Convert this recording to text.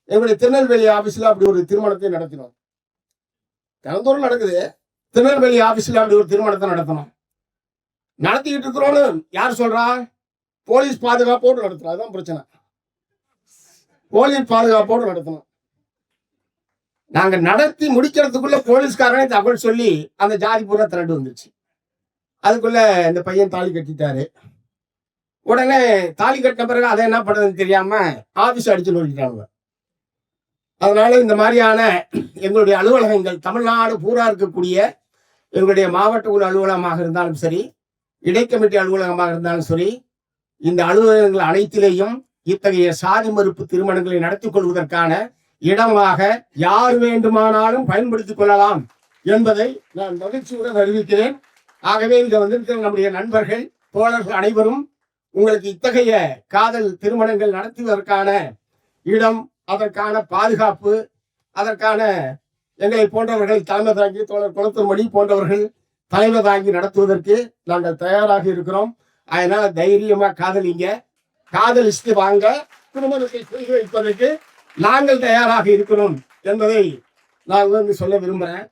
எங்களுடைய திருநெல்வேலி ஆபீஸ்ல அப்படி ஒரு திருமணத்தை நடத்தினோம். தினந்தோறும் நடக்குது. திருநெல்வேலி ஆபீஸ்ல அப்படி ஒரு திருமணத்தை நடத்தணும். நடத்திக்கிட்டு இருக்கிறோன்னு யார் சொல்றா? போலீஸ் பாதுகாப்போடு நடத்தணும். அதுதான் பிரச்சனை. போலீஸ் பாதுகாப்போடு நடத்தணும். நாங்க நடத்தி முடிக்கிறதுக்குள்ள போலீஸ்காரனே தகவல் சொல்லி அந்த ஜாதி பூரா திரண்டு வந்துருச்சு. அதுக்குள்ள இந்த பையன் தாலி கட்டிட்டாரு. உடனே தாலி கட்டின பிறகு அதை என்ன பண்றதுன்னு தெரியாம ஆபீஸ் அடிச்சு நோக்கிட்டாங்க. அதனால இந்த மாதிரியான எங்களுடைய அலுவலகங்கள் தமிழ்நாடு பூரா இருக்கக்கூடிய எங்களுடைய மாவட்ட குழு அலுவலகமாக இருந்தாலும் சரி, இடைக்கமிட்டி அலுவலகமாக இருந்தாலும் சரி, இந்த அலுவலகங்கள் அனைத்திலேயும் இத்தகைய சாதி மறுப்பு திருமணங்களை நடத்தி கொள்வதற்கான இடமாக யார் வேண்டுமானாலும் பயன்படுத்திக் கொள்ளலாம் என்பதை நான் மகிழ்ச்சியுடன் அறிவிக்கிறேன். ஆகவே இங்க வந்திருக்கிற நம்முடைய நண்பர்கள், தோழர்கள் அனைவரும் உங்களுக்கு இத்தகைய காதல் திருமணங்கள் நடத்துவதற்கான இடம், அதற்கான பாதுகாப்பு, அதற்கான எங்களை போன்றவர்கள் தலைமை தாங்கி, தோழர் குளத்தூர் மணி போன்றவர்கள் தலைமை தாங்கி நடத்துவதற்கு நாங்கள் தயாராக இருக்கிறோம். அதனால தைரியமா காதலிங்க, காதலிச்சு வாங்க, திருமணத்தை செய்து வைப்பதற்கு நாங்கள் தயாராக இருக்கிறோம் என்பதை நான் சொல்ல விரும்புகிறேன்.